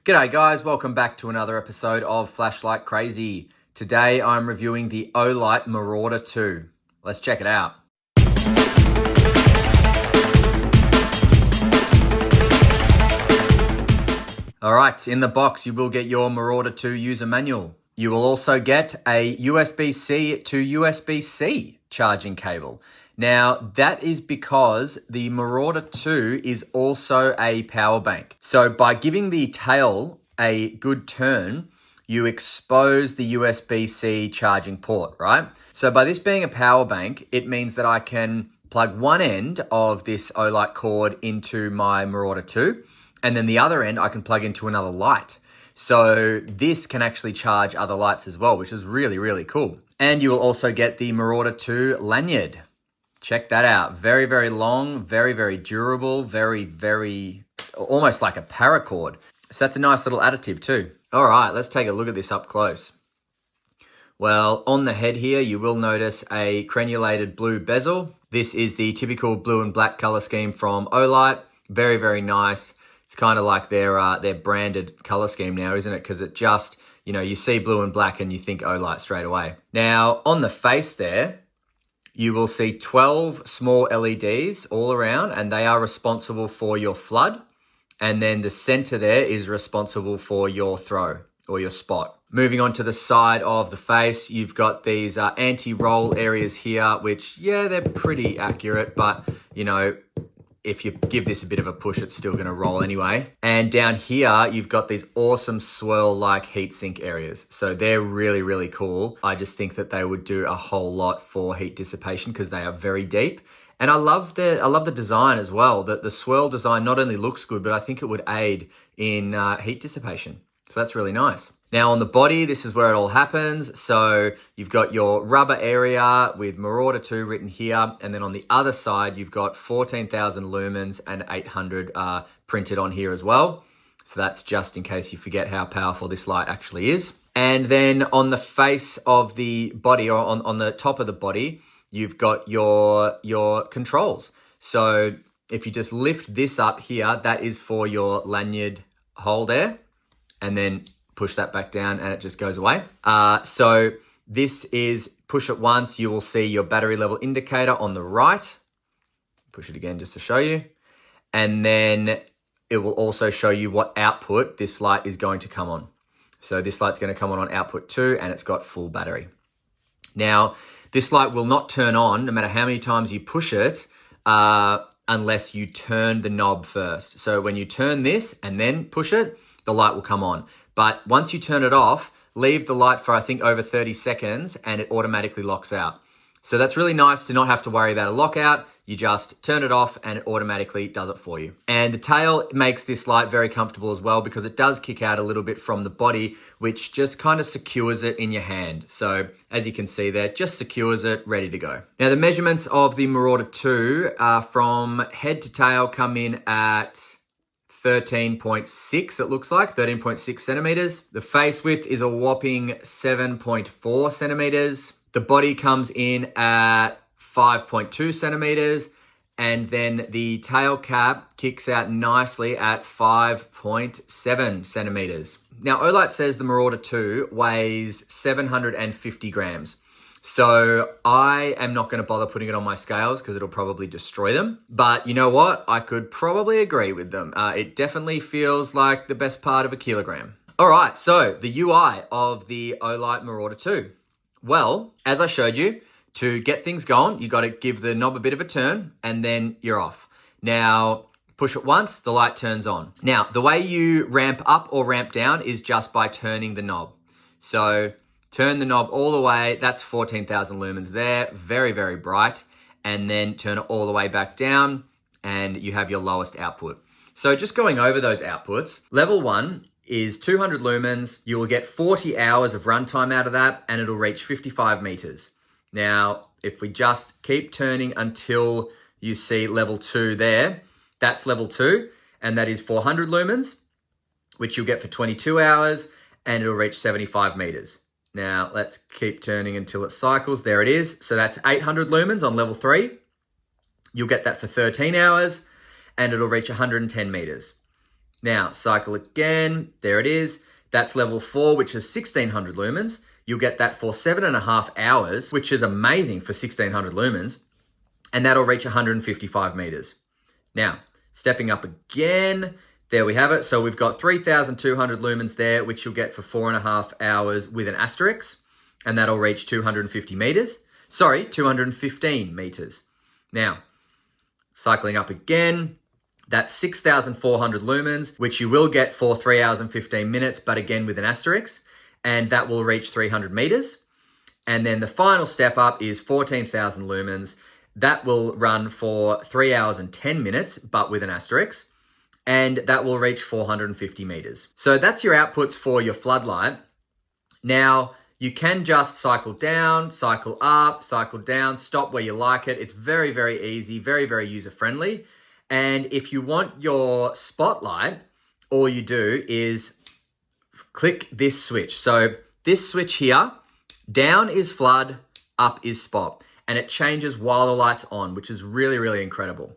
G'day guys, welcome back to another episode of Flashlight Crazy. Today I'm reviewing the Olight Marauder 2. Let's check it out. Alright, in the box you will get your Marauder 2 user manual. You will also get a USB-C to USB-C charging cable. Now, that is because the Marauder 2 is also a power bank. So by giving the tail a good turn, you expose the USB-C charging port, right? So by this being a power bank, it means that I can plug one end of this Olight cord into my Marauder 2, and then the other end I can plug into another light. So this can actually charge other lights as well, which is really, really cool. And you will also get the Marauder 2 lanyard. Check that out. Very, very long, very, very durable, very, almost like a paracord. So that's a nice little additive too. All right, let's take a look at this up close. Well, on the head here, you will notice a crenulated blue bezel. This is the typical blue and black color scheme from Olight. Very, very nice. It's kind of like their branded color scheme now, isn't it? Because it just, you see blue and black and you think Olight straight away. Now, on the face there, you will see 12 small LEDs all around, and they are responsible for your flood. And then the center there is responsible for your throw or your spot. Moving on to the side of the face, you've got these anti-roll areas here, which, yeah, they're pretty accurate, but, if you give this a bit of a push, it's still going to roll anyway. And down here, you've got these awesome swirl-like heatsink areas. So they're really, really cool. I just think that they would do a whole lot for heat dissipation because they are very deep. And I love the design as well. The swirl design not only looks good, but I think it would aid in heat dissipation. So that's really nice. Now on the body, this is where it all happens. So you've got your rubber area with Marauder 2 written here. And then on the other side, you've got 14,000 lumens and 800 printed on here as well. So that's just in case you forget how powerful this light actually is. And then on the face of the body, or on the top of the body, you've got your controls. So if you just lift this up here, that is for your lanyard hole there. And then push that back down and it just goes away. So this is push it once, you will see your battery level indicator on the right. Push it again just to show you. And then it will also show you what output this light is going to come on. So this light's going to come on output 2 and it's got full battery. Now, this light will not turn on no matter how many times you push it unless you turn the knob first. So when you turn this and then push it, the light will come on. But once you turn it off, leave the light for I think over 30 seconds and it automatically locks out. So that's really nice to not have to worry about a lockout. You just turn it off and it automatically does it for you. And the tail makes this light very comfortable as well because it does kick out a little bit from the body, which just kind of secures it in your hand. So as you can see there, just secures it, ready to go. Now the measurements of the Marauder 2 from head to tail come in at 13.6, it looks like, 13.6 centimeters. The face width is a whopping 7.4 centimeters. The body comes in at 5.2 centimeters. And then the tail cap kicks out nicely at 5.7 centimeters. Now, Olight says the Marauder 2 weighs 750 grams. So I am not going to bother putting it on my scales because it'll probably destroy them. But you know what? I could probably agree with them. It definitely feels like the best part of a kilogram. All right, so the UI of the Olight Marauder 2. Well, as I showed you, to get things going, you got to give the knob a bit of a turn and then you're off. Now, push it once, the light turns on. Now, the way you ramp up or ramp down is just by turning the knob. So turn the knob all the way, that's 14,000 lumens there, very, very bright. And then turn it all the way back down and you have your lowest output. So just going over those outputs, level 1 is 200 lumens. You will get 40 hours of runtime out of that and it'll reach 55 meters. Now, if we just keep turning until you see level 2 there, that's level 2 and that is 400 lumens, which you'll get for 22 hours and it'll reach 75 meters. Now, let's keep turning until it cycles. There it is. So that's 800 lumens on level 3. You'll get that for 13 hours and it'll reach 110 meters. Now, cycle again. There it is. That's level 4, which is 1600 lumens. You'll get that for 7.5 hours, which is amazing for 1600 lumens. And that'll reach 155 meters. Now, stepping up again, there we have it. So we've got 3,200 lumens there, which you'll get for 4.5 hours with an asterisk, and that'll reach 250 meters. Sorry, 215 meters. Now, cycling up again, that's 6,400 lumens, which you will get for 3 hours and 15 minutes, but again with an asterisk, and that will reach 300 meters. And then the final step up is 14,000 lumens. That will run for 3 hours and 10 minutes, but with an asterisk, and that will reach 450 meters. So that's your outputs for your floodlight. Now, you can just cycle down, cycle up, cycle down, stop where you like it. It's very, very easy, very, very user-friendly. And if you want your spotlight, all you do is click this switch. So this switch here, down is flood, up is spot. And it changes while the light's on, which is really, really incredible.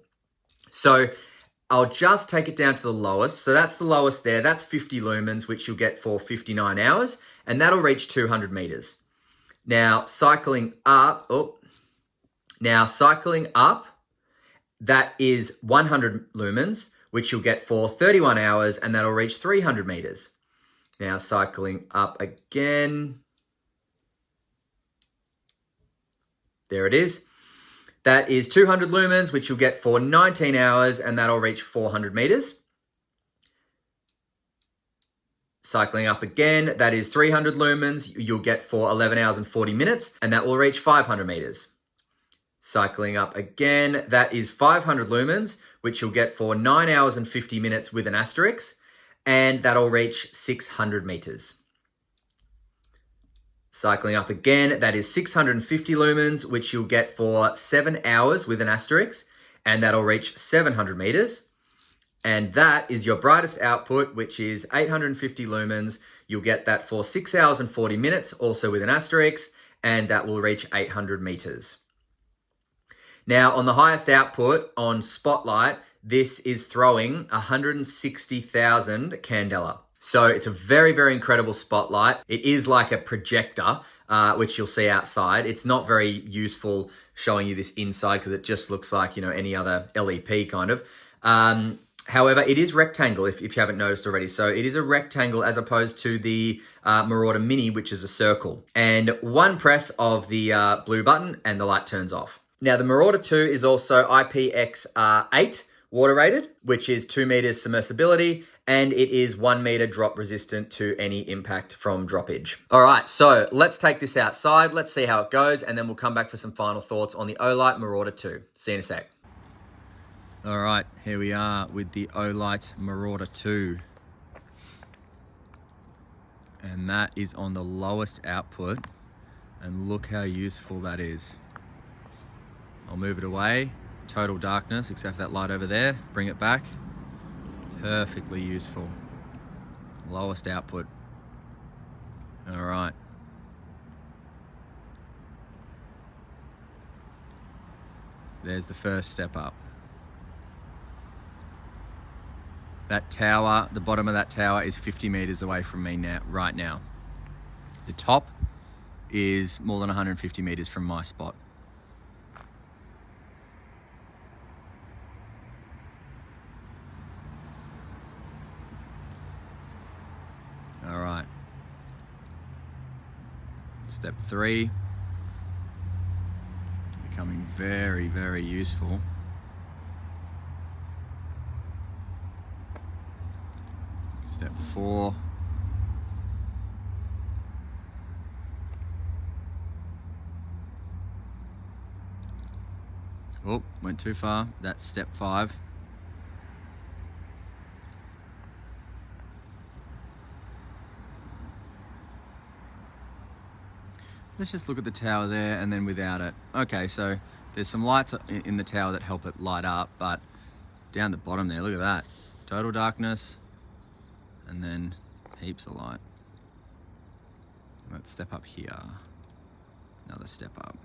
So I'll just take it down to the lowest. So that's the lowest there. That's 50 lumens, which you'll get for 59 hours. And that'll reach 200 meters. Now, cycling up, that is 100 lumens, which you'll get for 31 hours, and that'll reach 300 meters. Now, cycling up again. There it is. That is 200 lumens, which you'll get for 19 hours, and that'll reach 400 meters. Cycling up again, that is 300 lumens, you'll get for 11 hours and 40 minutes, and that will reach 500 meters. Cycling up again, that is 500 lumens, which you'll get for 9 hours and 50 minutes with an asterisk, and that'll reach 600 meters. Cycling up again, that is 650 lumens, which you'll get for 7 hours with an asterisk, and that'll reach 700 meters. And that is your brightest output, which is 850 lumens. You'll get that for 6 hours and 40 minutes, also with an asterisk, and that will reach 800 meters. Now, on the highest output on Spotlight, this is throwing 160,000 candela. So it's a very, very incredible spotlight. It is like a projector, which you'll see outside. It's not very useful showing you this inside because it just looks like, any other LEP kind of. However, it is rectangle if you haven't noticed already. So it is a rectangle as opposed to the Marauder Mini, which is a circle. And one press of the blue button and the light turns off. Now, the Marauder 2 is also IPX8 water rated, which is 2 meters submersibility, and it is 1 meter drop resistant to any impact from droppage. All right, so let's take this outside. Let's see how it goes, and then we'll come back for some final thoughts on the Olight Marauder 2. See you in a sec. All right, here we are with the Olight Marauder 2. And that is on the lowest output, and look how useful that is. I'll move it away. Total darkness, except for that light over there. Bring it back. Perfectly useful. Lowest output. All right. There's the first step up. That tower, the bottom of that tower is 50 meters away from me now, right now. The top is more than 150 meters from my spot. All right. Step 3. Becoming very, very useful. Step 4. Oh, went too far. That's step 5. Let's just look at the tower there and then without it. Okay, so there's some lights in the tower that help it light up, but down the bottom there, look at that. Total darkness, and then heaps of light. Let's step up here. Another step up.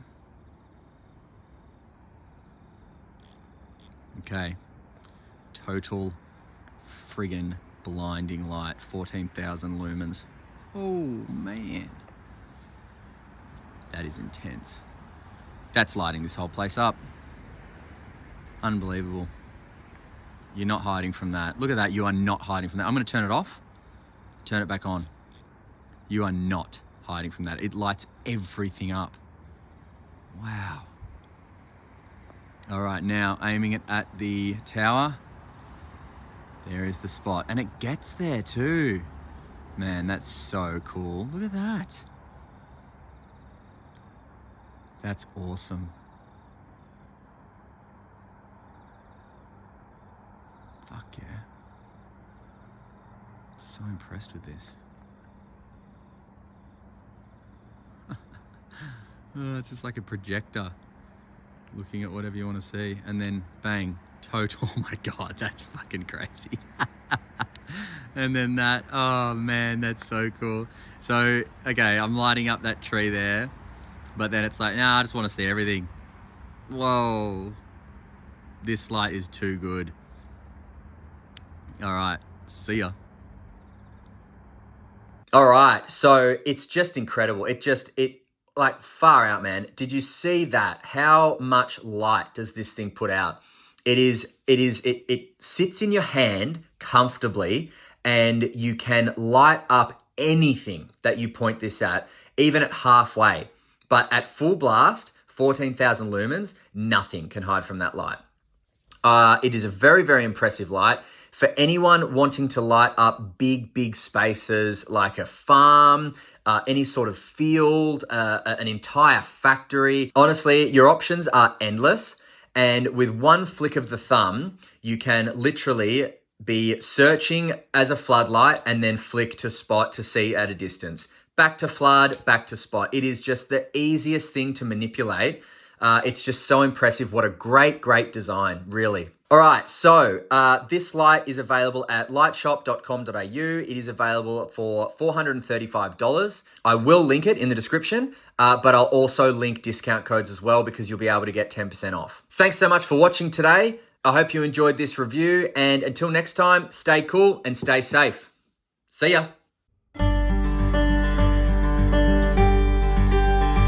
Okay, total friggin' blinding light, 14,000 lumens. Oh, man. That is intense. That's lighting this whole place up. Unbelievable. You're not hiding from that. Look at that. You are not hiding from that. I'm going to turn it off. Turn it back on. You are not hiding from that. It lights everything up. Wow. All right, now aiming it at the tower. There is the spot. And it gets there too. Man, that's so cool. Look at that. That's awesome. Fuck yeah. So impressed with this. Oh, it's just like a projector looking at whatever you want to see, and then bang, total. Oh my God, that's fucking crazy. And then that, oh man, that's so cool. So, okay, I'm lighting up that tree there, but then it's like, nah, I just want to see everything. Whoa. This light is too good. All right, see ya. All right, so it's just incredible. It like far out, man. Did you see that? How much light does this thing put out? It sits in your hand comfortably, and you can light up anything that you point this at, even at halfway. But at full blast, 14,000 lumens, nothing can hide from that light. It is a very, very impressive light. For anyone wanting to light up big spaces like a farm, any sort of field, an entire factory. Honestly, your options are endless. And with one flick of the thumb, you can literally be searching as a floodlight and then flick to spot to see at a distance. Back to flood, back to spot. It is just the easiest thing to manipulate. It's just so impressive. What a great design, really. All right, so this light is available at lightshop.com.au. It is available for $435. I will link it in the description, but I'll also link discount codes as well because you'll be able to get 10% off. Thanks so much for watching today. I hope you enjoyed this review, and until next time, stay cool and stay safe. See ya.